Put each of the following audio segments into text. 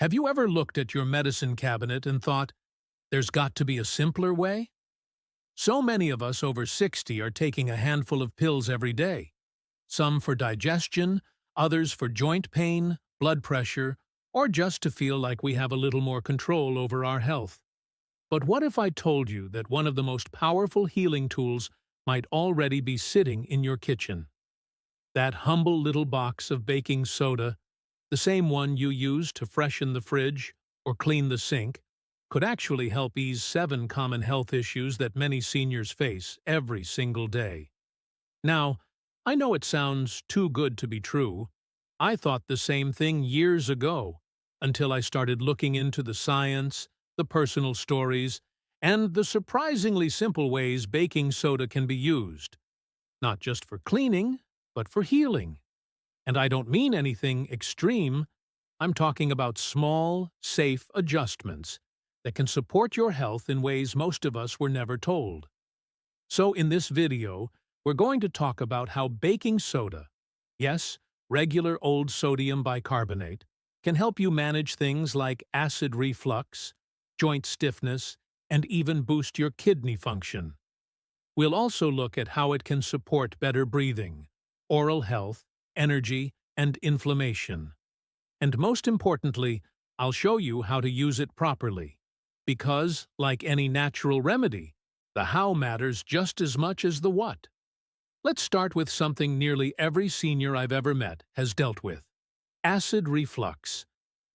Have you ever looked at your medicine cabinet and thought, there's got to be a simpler way? So many of us over 60 are taking a handful of pills every day, some for digestion, others for joint pain, blood pressure, or just to feel like we have a little more control over our health. But what if I told you that one of the most powerful healing tools might already be sitting in your kitchen? That humble little box of baking soda, the same one you use to freshen the fridge or clean the sink, could actually help ease 7 common health issues that many seniors face every single day. Now, I know it sounds too good to be true. I thought the same thing years ago, until I started looking into the science, the personal stories, and the surprisingly simple ways baking soda can be used, not just for cleaning, but for healing. And I don't mean anything extreme. I'm talking about small, safe adjustments that can support your health in ways most of us were never told. So in this video, we're going to talk about how baking soda, yes, regular old sodium bicarbonate, can help you manage things like acid reflux, joint stiffness, and even boost your kidney function. We'll also look at how it can support better breathing, oral health, energy, and inflammation. And most importantly, I'll show you how to use it properly. Because, like any natural remedy, the how matters just as much as the what. Let's start with something nearly every senior I've ever met has dealt with: acid reflux.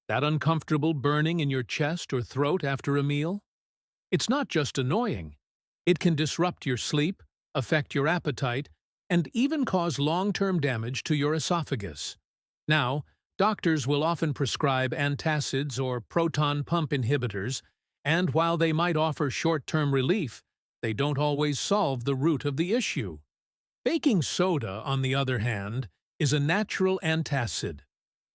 That uncomfortable burning in your chest or throat after a meal? It's not just annoying. It can disrupt your sleep, affect your appetite, and even cause long-term damage to your esophagus. Now, doctors will often prescribe antacids or proton pump inhibitors, and while they might offer short-term relief, they don't always solve the root of the issue. Baking soda, on the other hand, is a natural antacid.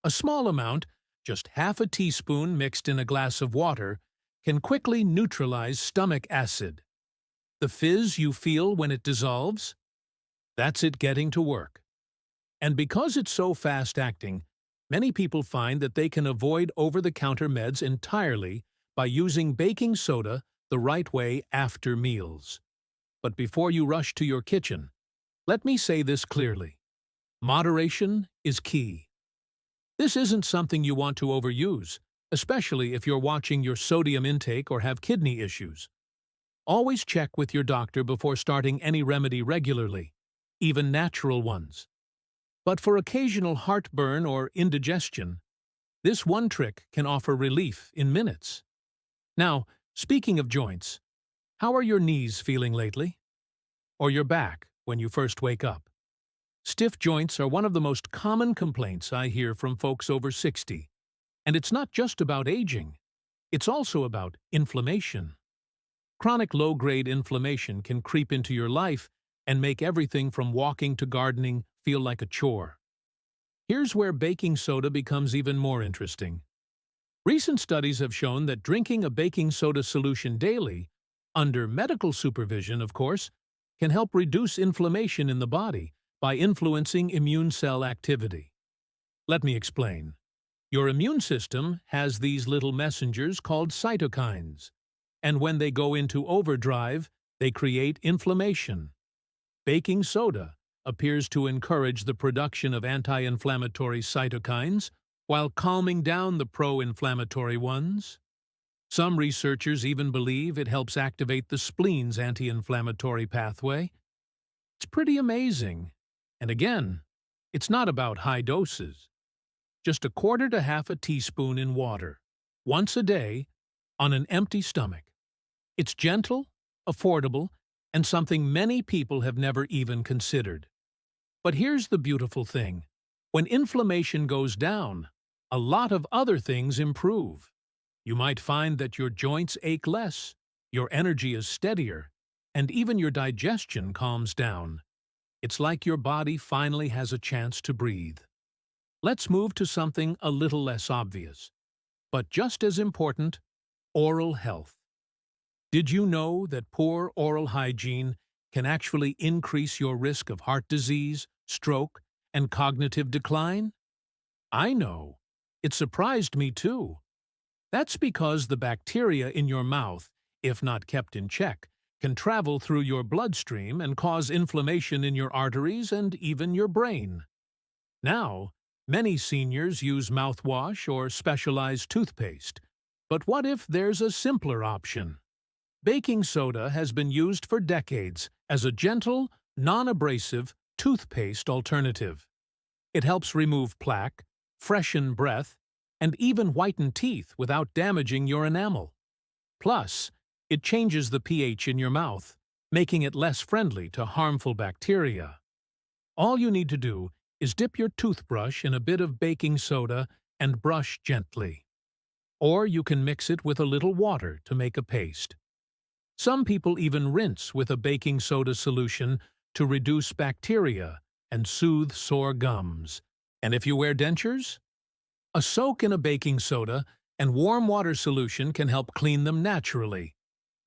A small amount, just half a teaspoon mixed in a glass of water, can quickly neutralize stomach acid. The fizz you feel when it dissolves? That's it getting to work. And because it's so fast-acting, many people find that they can avoid over-the-counter meds entirely by using baking soda the right way after meals. But before you rush to your kitchen, let me say this clearly: moderation is key. This isn't something you want to overuse, especially if you're watching your sodium intake or have kidney issues. Always check with your doctor before starting any remedy regularly, even natural ones. But for occasional heartburn or indigestion, this one trick can offer relief in minutes. Now, speaking of joints, how are your knees feeling lately? Or your back when you first wake up? Stiff joints are one of the most common complaints I hear from folks over 60. And it's not just about aging. It's also about inflammation. Chronic low-grade inflammation can creep into your life and make everything from walking to gardening feel like a chore. Here's where baking soda becomes even more interesting. Recent studies have shown that drinking a baking soda solution daily, under medical supervision of course, can help reduce inflammation in the body by influencing immune cell activity. Let me explain. Your immune system has these little messengers called cytokines, and when they go into overdrive, they create inflammation. Baking soda appears to encourage the production of anti-inflammatory cytokines while calming down the pro-inflammatory ones. Some researchers even believe it helps activate the spleen's anti-inflammatory pathway. It's pretty amazing. And again, it's not about high doses. Just a quarter to half a teaspoon in water, once a day, on an empty stomach. It's gentle, affordable, and something many people have never even considered. But here's the beautiful thing. When inflammation goes down, a lot of other things improve. You might find that your joints ache less, your energy is steadier, and even your digestion calms down. It's like your body finally has a chance to breathe. Let's move to something a little less obvious, but just as important: oral health. Did you know that poor oral hygiene can actually increase your risk of heart disease, stroke, and cognitive decline? I know. It surprised me too. That's because the bacteria in your mouth, if not kept in check, can travel through your bloodstream and cause inflammation in your arteries and even your brain. Now, many seniors use mouthwash or specialized toothpaste. But what if there's a simpler option? Baking soda has been used for decades as a gentle, non-abrasive toothpaste alternative. It helps remove plaque, freshen breath, and even whiten teeth without damaging your enamel. Plus, it changes the pH in your mouth, making it less friendly to harmful bacteria. All you need to do is dip your toothbrush in a bit of baking soda and brush gently. Or you can mix it with a little water to make a paste. Some people even rinse with a baking soda solution to reduce bacteria and soothe sore gums. And if you wear dentures, a soak in a baking soda and warm water solution can help clean them naturally,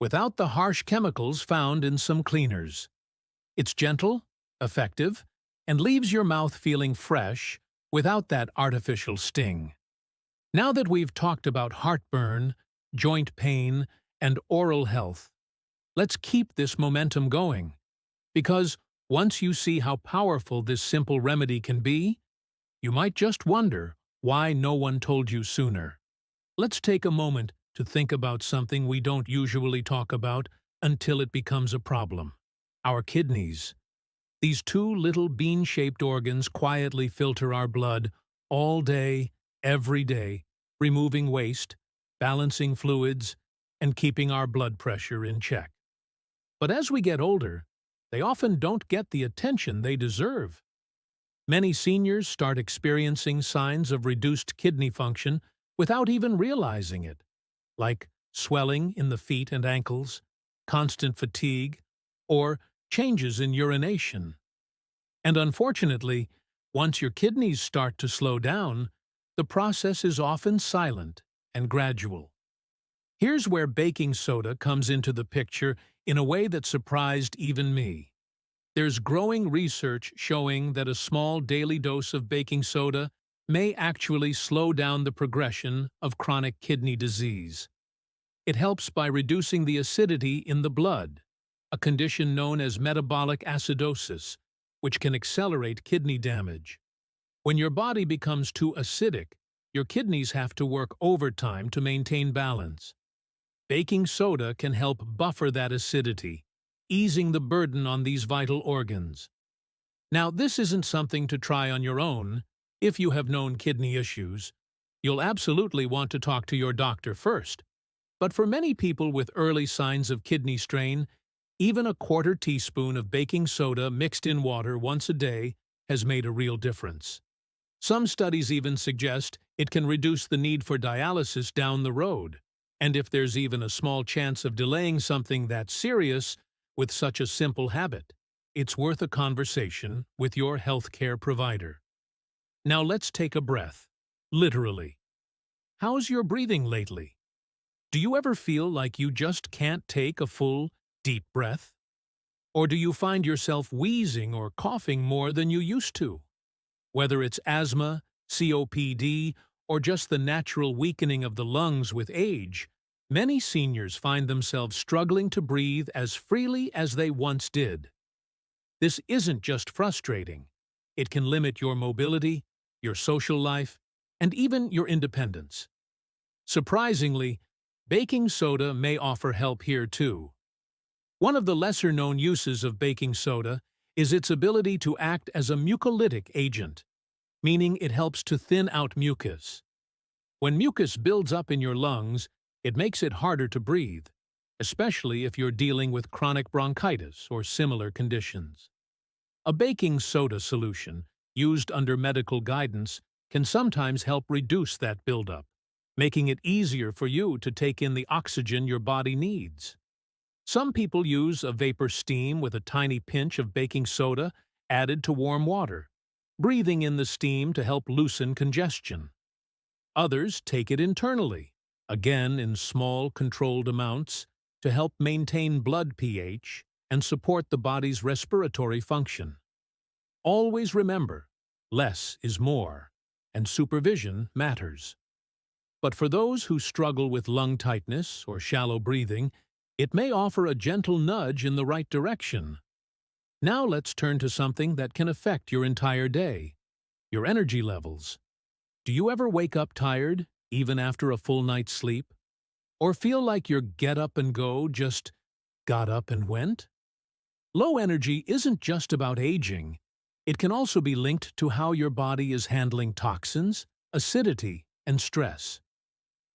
without the harsh chemicals found in some cleaners. It's gentle, effective, and leaves your mouth feeling fresh without that artificial sting. Now that we've talked about heartburn, joint pain, and oral health, let's keep this momentum going. Because once you see how powerful this simple remedy can be, you might just wonder why no one told you sooner. Let's take a moment to think about something we don't usually talk about until it becomes a problem. Our kidneys. These two little bean-shaped organs quietly filter our blood all day, every day, removing waste, balancing fluids, and keeping our blood pressure in check. But as we get older, they often don't get the attention they deserve. Many seniors start experiencing signs of reduced kidney function without even realizing it, like swelling in the feet and ankles, constant fatigue, or changes in urination. And unfortunately, once your kidneys start to slow down, the process is often silent and gradual. Here's where baking soda comes into the picture in a way that surprised even me. There's growing research showing that a small daily dose of baking soda may actually slow down the progression of chronic kidney disease. It helps by reducing the acidity in the blood, a condition known as metabolic acidosis, which can accelerate kidney damage. When your body becomes too acidic, your kidneys have to work overtime to maintain balance. Baking soda can help buffer that acidity, easing the burden on these vital organs. Now, this isn't something to try on your own. If you have known kidney issues, you'll absolutely want to talk to your doctor first. But for many people with early signs of kidney strain, even a quarter teaspoon of baking soda mixed in water once a day has made a real difference. Some studies even suggest it can reduce the need for dialysis down the road. And if there's even a small chance of delaying something that serious with such a simple habit, it's worth a conversation with your healthcare provider. Now let's take a breath, literally. How's your breathing lately? Do you ever feel like you just can't take a full, deep breath? Or do you find yourself wheezing or coughing more than you used to? Whether it's asthma, COPD, or just the natural weakening of the lungs with age, many seniors find themselves struggling to breathe as freely as they once did. This isn't just frustrating. It can limit your mobility, your social life, and even your independence. Surprisingly, baking soda may offer help here too. One of the lesser-known uses of baking soda is its ability to act as a mucolytic agent, meaning it helps to thin out mucus. When mucus builds up in your lungs, it makes it harder to breathe, especially if you're dealing with chronic bronchitis or similar conditions. A baking soda solution, used under medical guidance, can sometimes help reduce that buildup, making it easier for you to take in the oxygen your body needs. Some people use a vapor steam with a tiny pinch of baking soda added to warm water, breathing in the steam to help loosen congestion. Others take it internally, again in small, controlled amounts, to help maintain blood pH and support the body's respiratory function. Always remember, less is more, and supervision matters. But for those who struggle with lung tightness or shallow breathing, it may offer a gentle nudge in the right direction. Now let's turn to something that can affect your entire day: your energy levels. Do you ever wake up tired, even after a full night's sleep? Or feel like your get up and go just got up and went? Low energy isn't just about aging. It can also be linked to how your body is handling toxins, acidity, and stress.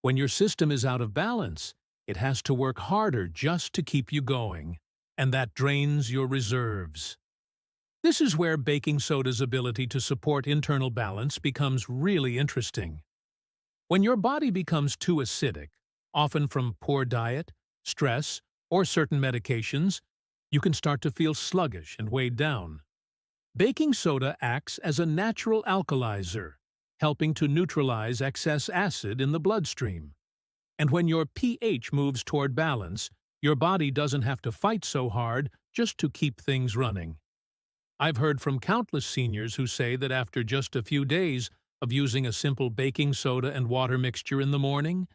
When your system is out of balance, it has to work harder just to keep you going, and that drains your reserves. This is where baking soda's ability to support internal balance becomes really interesting. When your body becomes too acidic, often from poor diet, stress, or certain medications, you can start to feel sluggish and weighed down. Baking soda acts as a natural alkalizer, helping to neutralize excess acid in the bloodstream. And when your pH moves toward balance, your body doesn't have to fight so hard just to keep things running. I've heard from countless seniors who say that after just a few days of using a simple baking soda and water mixture in the morning,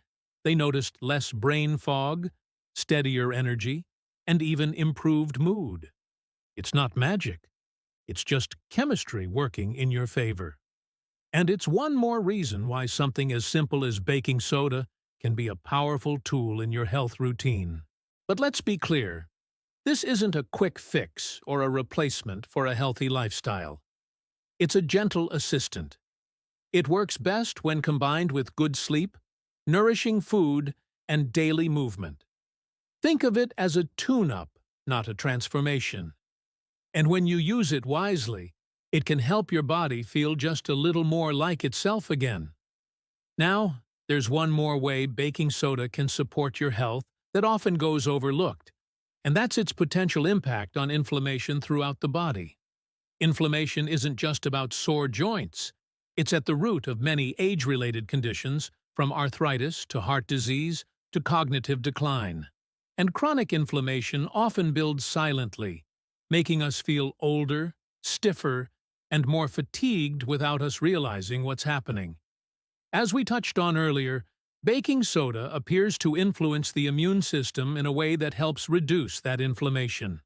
they noticed less brain fog, steadier energy, and even improved mood. It's not magic. It's just chemistry working in your favor. And it's one more reason why something as simple as baking soda can be a powerful tool in your health routine. But let's be clear, this isn't a quick fix or a replacement for a healthy lifestyle. It's a gentle assistant. It works best when combined with good sleep, nourishing food, and daily movement. Think of it as a tune-up, not a transformation. And when you use it wisely, it can help your body feel just a little more like itself again. Now, there's one more way baking soda can support your health that often goes overlooked, and that's its potential impact on inflammation throughout the body. Inflammation isn't just about sore joints. It's at the root of many age-related conditions, from arthritis to heart disease to cognitive decline. And chronic inflammation often builds silently, making us feel older, stiffer, and more fatigued without us realizing what's happening. As we touched on earlier, baking soda appears to influence the immune system in a way that helps reduce that inflammation.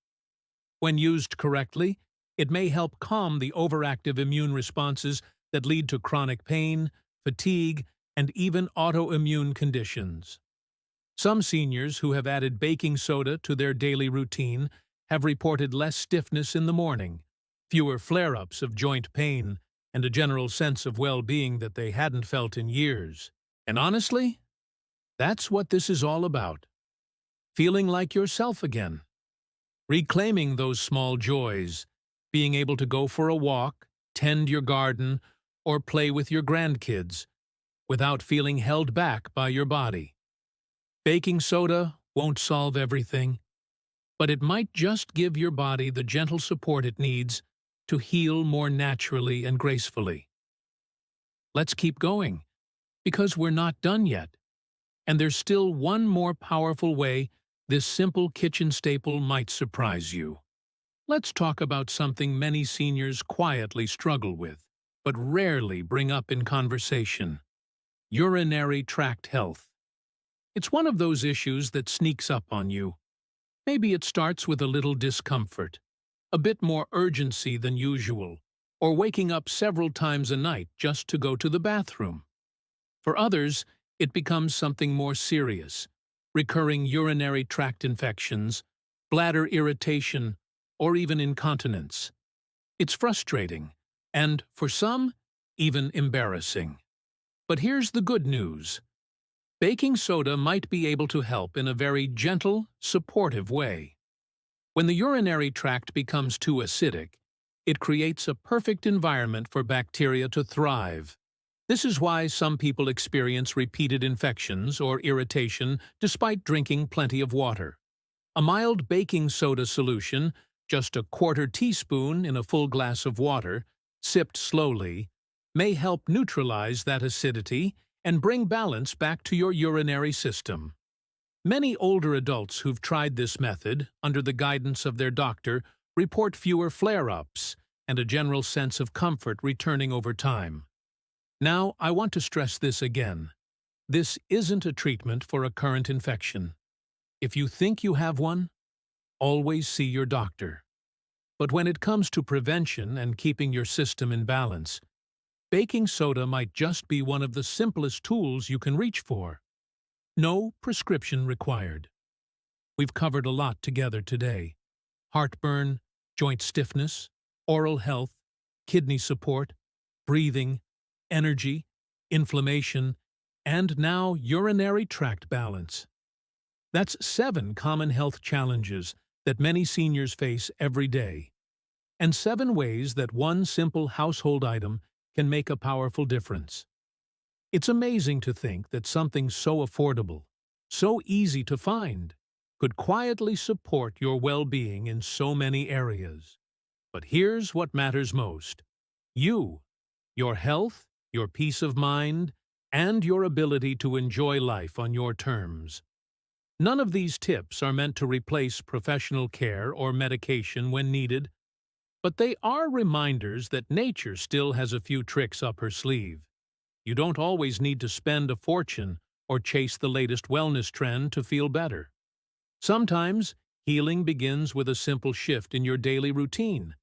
When used correctly, it may help calm the overactive immune responses that lead to chronic pain, fatigue, and even autoimmune conditions. Some seniors who have added baking soda to their daily routine have reported less stiffness in the morning, fewer flare-ups of joint pain, and a general sense of well-being that they hadn't felt in years. And honestly, that's what this is all about. Feeling like yourself again. Reclaiming those small joys, being able to go for a walk, tend your garden, or play with your grandkids, without feeling held back by your body. Baking soda won't solve everything, but it might just give your body the gentle support it needs to heal more naturally and gracefully. Let's keep going, because we're not done yet. And there's still one more powerful way this simple kitchen staple might surprise you. Let's talk about something many seniors quietly struggle with, but rarely bring up in conversation: urinary tract health. It's one of those issues that sneaks up on you. Maybe it starts with a little discomfort, a bit more urgency than usual, or waking up several times a night just to go to the bathroom. For others, it becomes something more serious: recurring urinary tract infections, bladder irritation, or even incontinence. It's frustrating, and, for some, even embarrassing. But here's the good news. Baking soda might be able to help in a very gentle, supportive way. When the urinary tract becomes too acidic, it creates a perfect environment for bacteria to thrive. This is why some people experience repeated infections or irritation despite drinking plenty of water. A mild baking soda solution, just a quarter teaspoon in a full glass of water, sipped slowly, may help neutralize that acidity and bring balance back to your urinary system. Many older adults who've tried this method, under the guidance of their doctor, report fewer flare-ups and a general sense of comfort returning over time. Now, I want to stress this again. This isn't a treatment for a current infection. If you think you have one, always see your doctor. But when it comes to prevention and keeping your system in balance, baking soda might just be one of the simplest tools you can reach for. No prescription required. We've covered a lot together today: heartburn, joint stiffness, oral health, kidney support, breathing, energy, inflammation, and now urinary tract balance. That's 7 common health challenges that many seniors face every day, and 7 ways that one simple household item can make a powerful difference. It's amazing to think that something so affordable, so easy to find, could quietly support your well-being in so many areas. But here's what matters most: you, your health, your peace of mind, and your ability to enjoy life on your terms. None of these tips are meant to replace professional care or medication when needed, but they are reminders that nature still has a few tricks up her sleeve. You don't always need to spend a fortune or chase the latest wellness trend to feel better. Sometimes, healing begins with a simple shift in your daily routine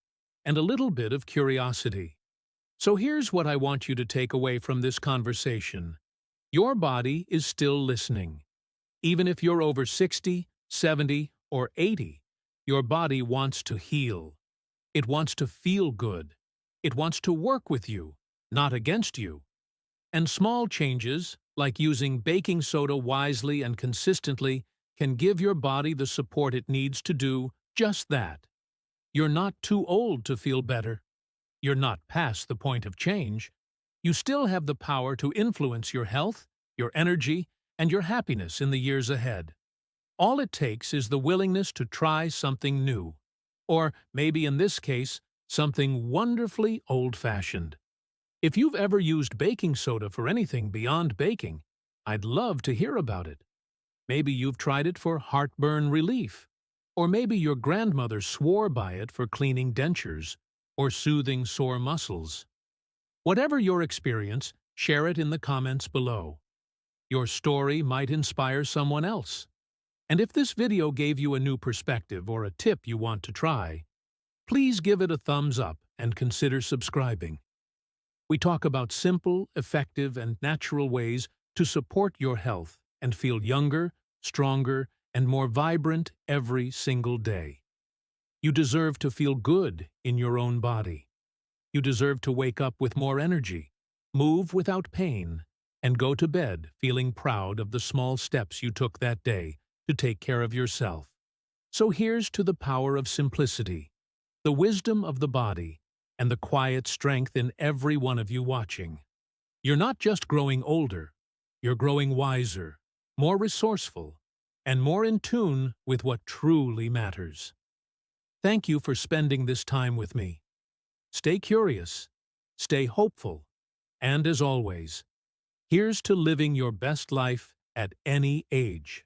and a little bit of curiosity. So here's what I want you to take away from this conversation. Your body is still listening. Even if you're over 60, 70, or 80, your body wants to heal. It wants to feel good. It wants to work with you, not against you. And small changes, like using baking soda wisely and consistently, can give your body the support it needs to do just that. You're not too old to feel better. You're not past the point of change. You still have the power to influence your health, your energy, and your happiness in the years ahead. All it takes is the willingness to try something new, or maybe in this case, something wonderfully old-fashioned. If you've ever used baking soda for anything beyond baking, I'd love to hear about it. Maybe you've tried it for heartburn relief, or maybe your grandmother swore by it for cleaning dentures or soothing sore muscles. Whatever your experience, share it in the comments below. Your story might inspire someone else. And if this video gave you a new perspective or a tip you want to try, please give it a thumbs up and consider subscribing. We talk about simple, effective, and natural ways to support your health and feel younger, stronger, and more vibrant every single day. You deserve to feel good in your own body. You deserve to wake up with more energy, move without pain, and go to bed feeling proud of the small steps you took that day to take care of yourself. So here's to the power of simplicity, the wisdom of the body, and the quiet strength in every one of you watching. You're not just growing older, you're growing wiser, more resourceful, and more in tune with what truly matters. Thank you for spending this time with me. Stay curious, stay hopeful, and as always, here's to living your best life at any age.